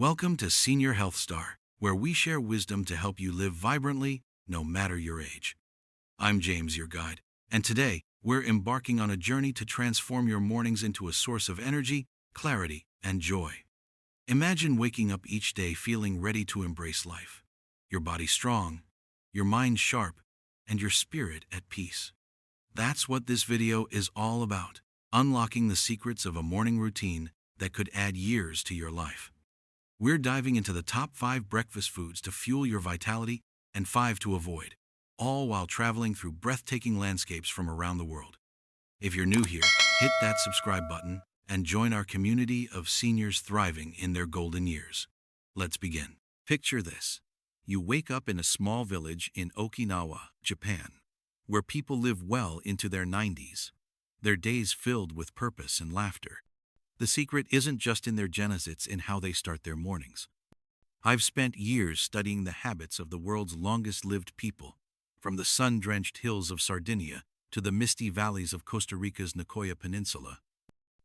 Welcome to Senior Health Star, where we share wisdom to help you live vibrantly, no matter your age. I'm James, your guide, and today we're embarking on a journey to transform your mornings into a source of energy, clarity, and joy. Imagine waking up each day feeling ready to embrace life. Your body strong, your mind sharp, and your spirit at peace. That's what this video is all about, unlocking the secrets of a morning routine that could add years to your life. We're diving into the top 5 breakfast foods to fuel your vitality and 5 to avoid, all while traveling through breathtaking landscapes from around the world. If you're new here, hit that subscribe button and join our community of seniors thriving in their golden years. Let's begin. Picture this. You wake up in a small village in Okinawa, Japan, where people live well into their 90s, their days filled with purpose and laughter. The secret isn't just in their genes, it's in how they start their mornings. I've spent years studying the habits of the world's longest-lived people, from the sun-drenched hills of Sardinia to the misty valleys of Costa Rica's Nicoya Peninsula.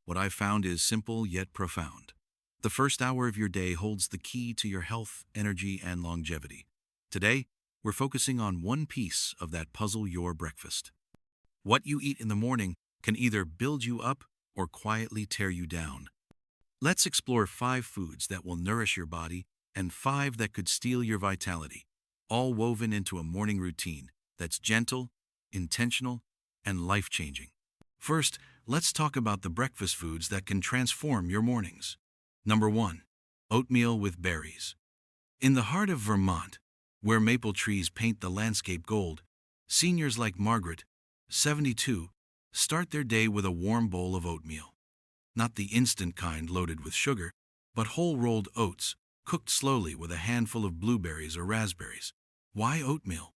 What I've found is simple yet profound. The first hour of your day holds the key to your health, energy, and longevity. Today, we're focusing on one piece of that puzzle: your breakfast. What you eat in the morning can either build you up or quietly tear you down. Let's explore 5 foods that will nourish your body and 5 that could steal your vitality, all woven into a morning routine that's gentle, intentional, and life-changing. First, let's talk about the breakfast foods that can transform your mornings. Number 1. Oatmeal with berries. In the heart of Vermont, where maple trees paint the landscape gold, seniors like Margaret, 72, start their day with a warm bowl of oatmeal. Not the instant kind loaded with sugar, but whole rolled oats, cooked slowly with a handful of blueberries or raspberries. Why oatmeal?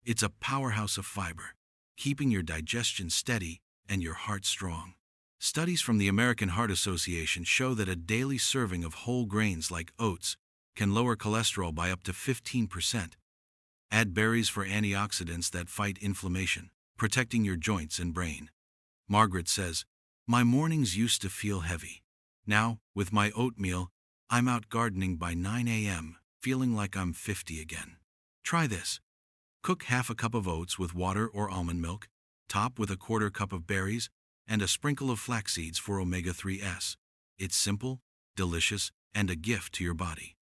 It's a powerhouse of fiber, keeping your digestion steady and your heart strong. Studies from the American Heart Association show that a daily serving of whole grains like oats can lower cholesterol by up to 15%. Add berries for antioxidants that fight inflammation, protecting your joints and brain. Margaret says, "My mornings used to feel heavy. Now, with my oatmeal, I'm out gardening by 9 a.m., feeling like I'm 50 again." Try this. Cook half a cup of oats with water or almond milk, top with a quarter cup of berries, and a sprinkle of flax seeds for omega-3s. It's simple, delicious, and a gift to your body.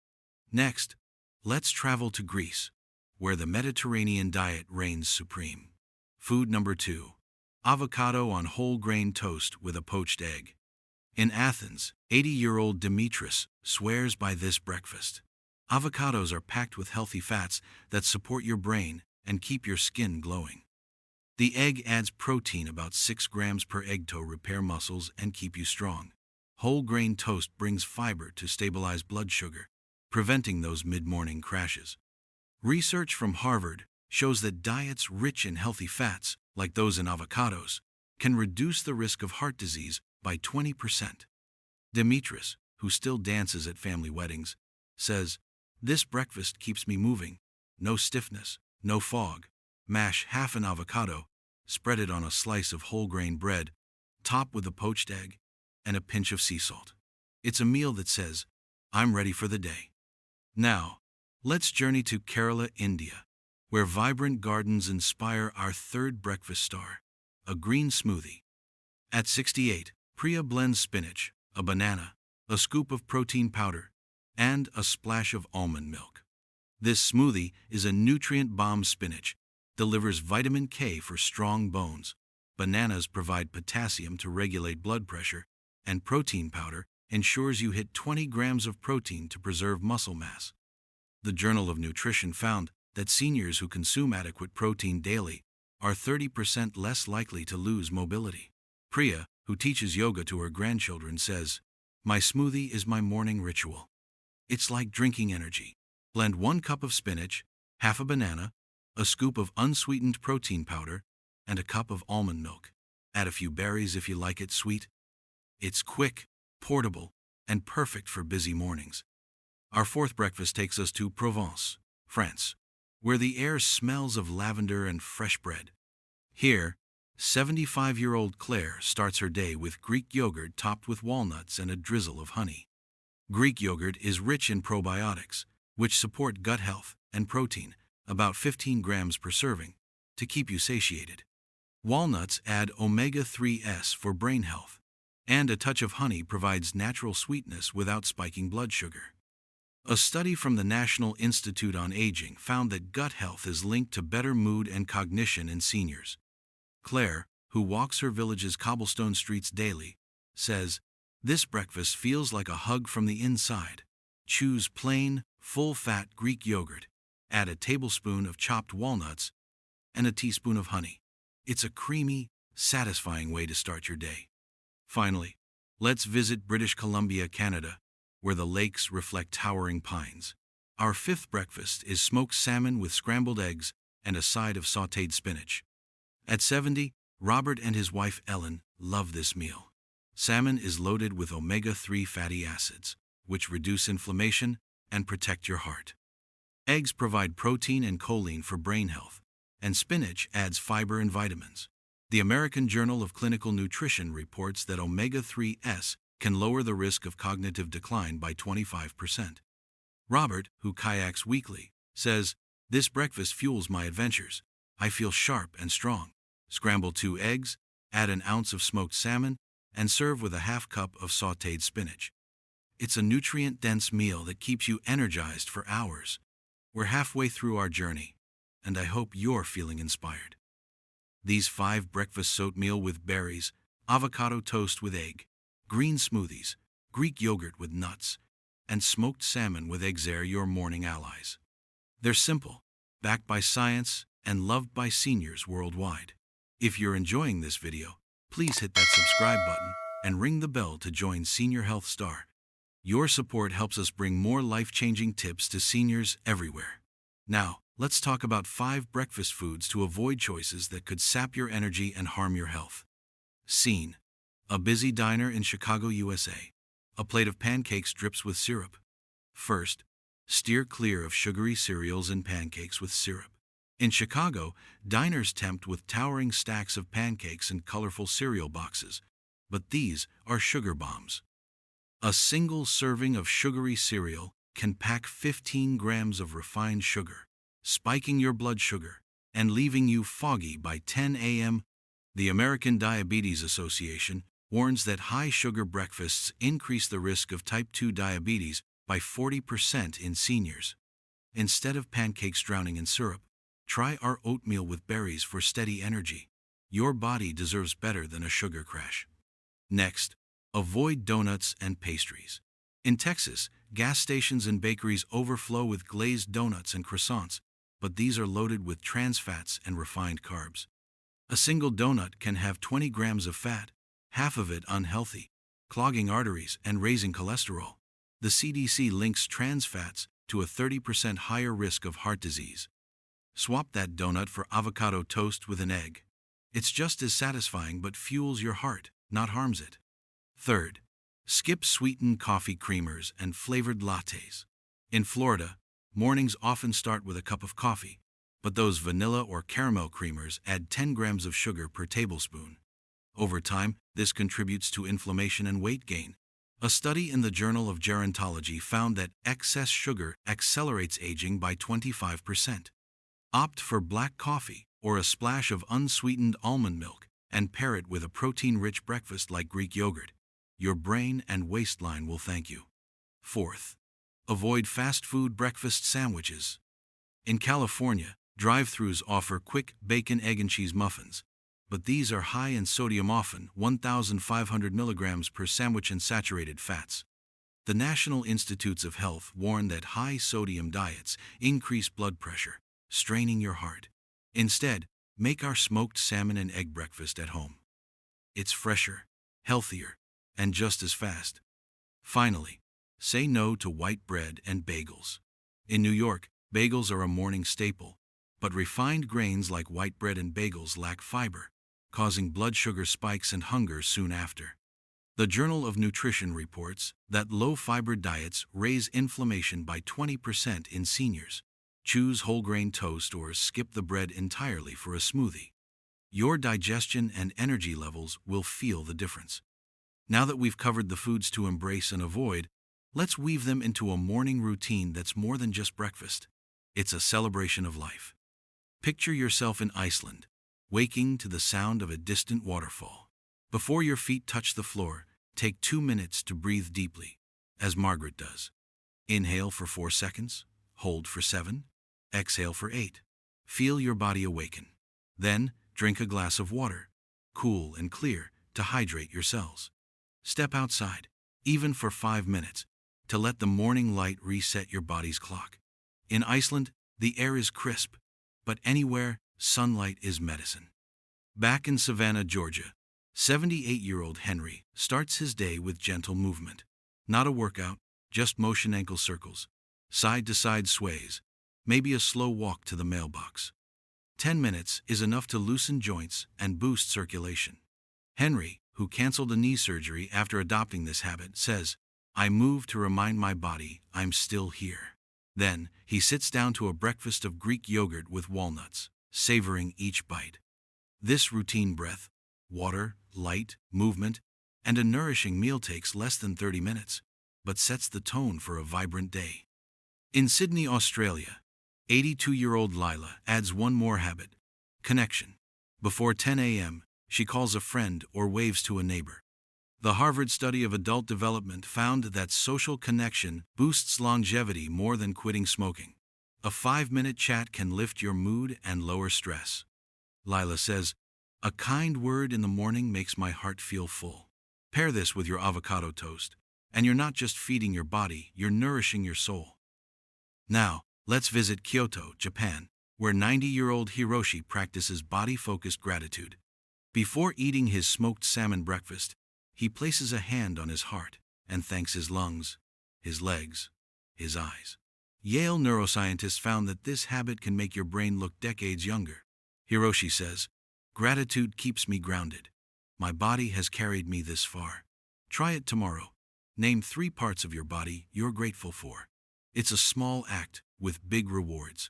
Next, let's travel to Greece, where the Mediterranean diet reigns supreme. Food number 2. Avocado on whole grain toast with a poached egg. In Athens, 80-year-old Demetris swears by this breakfast. Avocados are packed with healthy fats that support your brain and keep your skin glowing. The egg adds protein, about 6 grams per egg, to repair muscles and keep you strong. Whole grain toast brings fiber to stabilize blood sugar, preventing those mid-morning crashes. Research from Harvard shows that diets rich in healthy fats, like those in avocados, can reduce the risk of heart disease by 20%. Demetris, who still dances at family weddings, says, "This breakfast keeps me moving. No stiffness, no fog." Mash half an avocado, spread it on a slice of whole grain bread, top with a poached egg, and a pinch of sea salt. It's a meal that says, "I'm ready for the day." Now, let's journey to Kerala, India, where vibrant gardens inspire our third breakfast star, a green smoothie. At 68, Priya blends spinach, a banana, a scoop of protein powder, and a splash of almond milk. This smoothie is a nutrient bomb. Spinach delivers vitamin K for strong bones, bananas provide potassium to regulate blood pressure, and protein powder ensures you hit 20 grams of protein to preserve muscle mass. The Journal of Nutrition found that seniors who consume adequate protein daily are 30% less likely to lose mobility. Priya, who teaches yoga to her grandchildren, says, "My smoothie is my morning ritual. It's like drinking energy. Blend 1 cup of spinach, half a banana, a scoop of unsweetened protein powder, and a cup of almond milk. Add a few berries if you like it sweet. It's quick, portable, and perfect for busy mornings." Our fourth breakfast takes us to Provence, France, where the air smells of lavender and fresh bread. Here, 75-year-old Claire starts her day with Greek yogurt topped with walnuts and a drizzle of honey. Greek yogurt is rich in probiotics, which support gut health, and protein, about 15 grams per serving, to keep you satiated. Walnuts add omega-3s for brain health, and a touch of honey provides natural sweetness without spiking blood sugar. A study from the National Institute on Aging found that gut health is linked to better mood and cognition in seniors. Claire, who walks her village's cobblestone streets daily, says, "This breakfast feels like a hug from the inside." Choose plain, full-fat Greek yogurt, add a tablespoon of chopped walnuts, and a teaspoon of honey. It's a creamy, satisfying way to start your day. Finally, let's visit British Columbia, Canada, where the lakes reflect towering pines. Our fifth breakfast is smoked salmon with scrambled eggs and a side of sautéed spinach. At 70, Robert and his wife Ellen love this meal. Salmon is loaded with omega-3 fatty acids, which reduce inflammation and protect your heart. Eggs provide protein and choline for brain health, and spinach adds fiber and vitamins. The American Journal of Clinical Nutrition reports that omega-3s can lower the risk of cognitive decline by 25%. Robert, who kayaks weekly, says, "This breakfast fuels my adventures. I feel sharp and strong." Scramble 2 eggs, add an ounce of smoked salmon, and serve with a half cup of sautéed spinach. It's a nutrient-dense meal that keeps you energized for hours. We're halfway through our journey, and I hope you're feeling inspired. These 5 breakfasts: oatmeal with berries, avocado toast with egg, green smoothies, Greek yogurt with nuts, and smoked salmon with eggs are your morning allies. They're simple, backed by science, and loved by seniors worldwide. If you're enjoying this video, please hit that subscribe button and ring the bell to join Senior Health Star. Your support helps us bring more life-changing tips to seniors everywhere. Now, let's talk about 5 breakfast foods to avoid: choices that could sap your energy and harm your health. Scene: a busy diner in Chicago, USA. A plate of pancakes drips with syrup. First, steer clear of sugary cereals and pancakes with syrup. In Chicago, diners tempt with towering stacks of pancakes and colorful cereal boxes, but these are sugar bombs. A single serving of sugary cereal can pack 15 grams of refined sugar, spiking your blood sugar and leaving you foggy by 10 a.m. The American Diabetes Association warns that high-sugar breakfasts increase the risk of type 2 diabetes by 40% in seniors. Instead of pancakes drowning in syrup, try our oatmeal with berries for steady energy. Your body deserves better than a sugar crash. Next, avoid donuts and pastries. In Texas, gas stations and bakeries overflow with glazed donuts and croissants, but these are loaded with trans fats and refined carbs. A single donut can have 20 grams of fat, half of it unhealthy, clogging arteries and raising cholesterol. The CDC links trans fats to a 30% higher risk of heart disease. Swap that donut for avocado toast with an egg. It's just as satisfying but fuels your heart, not harms it. Third, skip sweetened coffee creamers and flavored lattes. In Florida, mornings often start with a cup of coffee, but those vanilla or caramel creamers add 10 grams of sugar per tablespoon. Over time, this contributes to inflammation and weight gain. A study in the Journal of Gerontology found that excess sugar accelerates aging by 25%. Opt for black coffee or a splash of unsweetened almond milk and pair it with a protein-rich breakfast like Greek yogurt. Your brain and waistline will thank you. Fourth, avoid fast food breakfast sandwiches. In California, drive-thrus offer quick bacon, egg, and cheese muffins, but these are high in sodium, often 1,500 milligrams per sandwich, and saturated fats. The National Institutes of Health warn that high-sodium diets increase blood pressure, straining your heart. Instead, make our smoked salmon and egg breakfast at home. It's fresher, healthier, and just as fast. Finally, say no to white bread and bagels. In New York, bagels are a morning staple, but refined grains like white bread and bagels lack fiber, causing blood sugar spikes and hunger soon after. The Journal of Nutrition reports that low-fiber diets raise inflammation by 20% in seniors. Choose whole grain toast or skip the bread entirely for a smoothie. Your digestion and energy levels will feel the difference. Now that we've covered the foods to embrace and avoid, Let's weave them into a morning routine that's more than just breakfast. It's a celebration of life. Picture yourself in Iceland, waking to the sound of a distant waterfall. Before your feet touch the floor, take 2 minutes to breathe deeply, as Margaret does. Inhale for 4 seconds, hold for 7, exhale for 8. Feel your body awaken. Then, drink a glass of water, cool and clear, to hydrate your cells. Step outside, even for 5 minutes, to let the morning light reset your body's clock. In Iceland, the air is crisp, but anywhere, sunlight is medicine. Back in Savannah, Georgia, 78-year-old Henry starts his day with gentle movement. Not a workout, just motion ankle circles, side-to-side sways, maybe a slow walk to the mailbox. 10 minutes is enough to loosen joints and boost circulation. Henry, who canceled a knee surgery after adopting this habit, says, "I move to remind my body I'm still here." Then, he sits down to a breakfast of Greek yogurt with walnuts, savoring each bite. This routine breath, water, light, movement, and a nourishing meal takes less than 30 minutes, but sets the tone for a vibrant day. In Sydney, Australia, 82-year-old Lila adds one more habit: connection. Before 10 a.m., she calls a friend or waves to a neighbor. The Harvard study of adult development found that social connection boosts longevity more than quitting smoking. A 5-minute chat can lift your mood and lower stress. Lila says, "A kind word in the morning makes my heart feel full." Pair this with your avocado toast, and you're not just feeding your body, you're nourishing your soul. Now, let's visit Kyoto, Japan, where 90-year-old Hiroshi practices body-focused gratitude. Before eating his smoked salmon breakfast, he places a hand on his heart and thanks his lungs, his legs, his eyes. Yale neuroscientists found that this habit can make your brain look decades younger. Hiroshi says, "Gratitude keeps me grounded. My body has carried me this far." Try it tomorrow. Name 3 parts of your body you're grateful for. It's a small act with big rewards.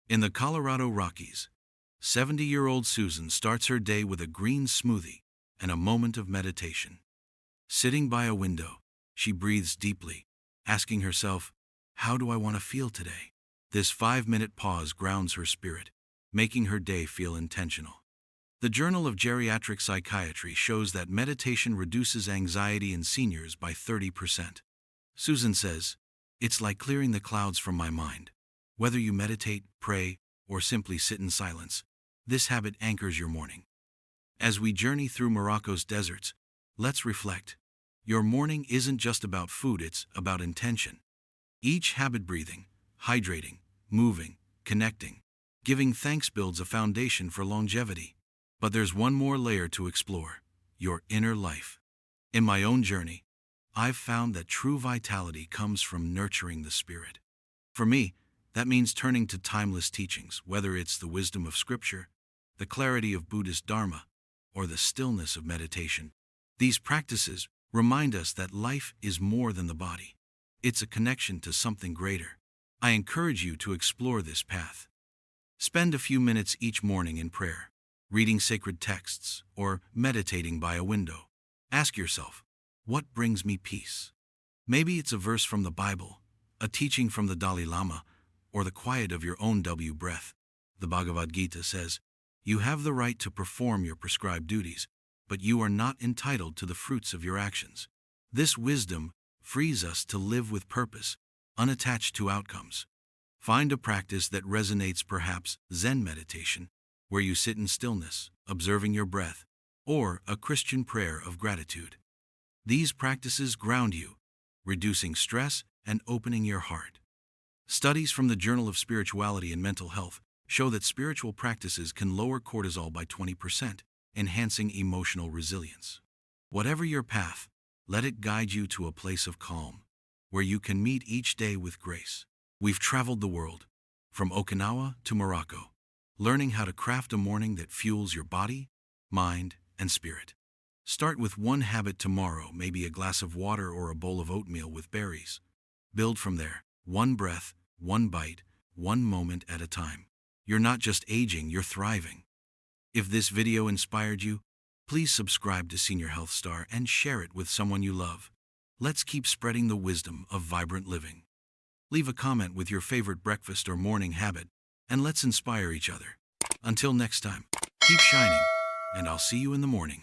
In the Colorado Rockies, 70-year-old Susan starts her day with a green smoothie and a moment of meditation. Sitting by a window, she breathes deeply, asking herself, "How do I want to feel today?" This 5-minute pause grounds her spirit, making her day feel intentional. The Journal of Geriatric Psychiatry shows that meditation reduces anxiety in seniors by 30%. Susan says, "It's like clearing the clouds from my mind." Whether you meditate, pray, or simply sit in silence, this habit anchors your morning. As we journey through Morocco's deserts, let's reflect. Your morning isn't just about food, it's about intention. Each habit, breathing, hydrating, moving, connecting, giving thanks, builds a foundation for longevity. But there's one more layer to explore: your inner life. In my own journey, I've found that true vitality comes from nurturing the spirit. For me, that means turning to timeless teachings, whether it's the wisdom of Scripture, the clarity of Buddhist Dharma, or the stillness of meditation. These practices remind us that life is more than the body. It's a connection to something greater. I encourage you to explore this path. Spend a few minutes each morning in prayer, reading sacred texts, or meditating by a window. Ask yourself, what brings me peace? Maybe it's a verse from the Bible, a teaching from the Dalai Lama, or the quiet of your own breath. The Bhagavad Gita says, "You have the right to perform your prescribed duties, but you are not entitled to the fruits of your actions." This wisdom frees us to live with purpose, unattached to outcomes. Find a practice that resonates, perhaps Zen meditation, where you sit in stillness, observing your breath, or a Christian prayer of gratitude. These practices ground you, reducing stress and opening your heart. Studies from the Journal of Spirituality and Mental Health show that spiritual practices can lower cortisol by 20%, enhancing emotional resilience. Whatever your path, let it guide you to a place of calm, where you can meet each day with grace. We've traveled the world, from Okinawa to Morocco, learning how to craft a morning that fuels your body, mind, and spirit. Start with one habit tomorrow, maybe a glass of water or a bowl of oatmeal with berries. Build from there, one breath, one bite, one moment at a time. You're not just aging, you're thriving. If this video inspired you, please subscribe to Senior Health Star and share it with someone you love. Let's keep spreading the wisdom of vibrant living. Leave a comment with your favorite breakfast or morning habit, and let's inspire each other. Until next time, keep shining, and I'll see you in the morning.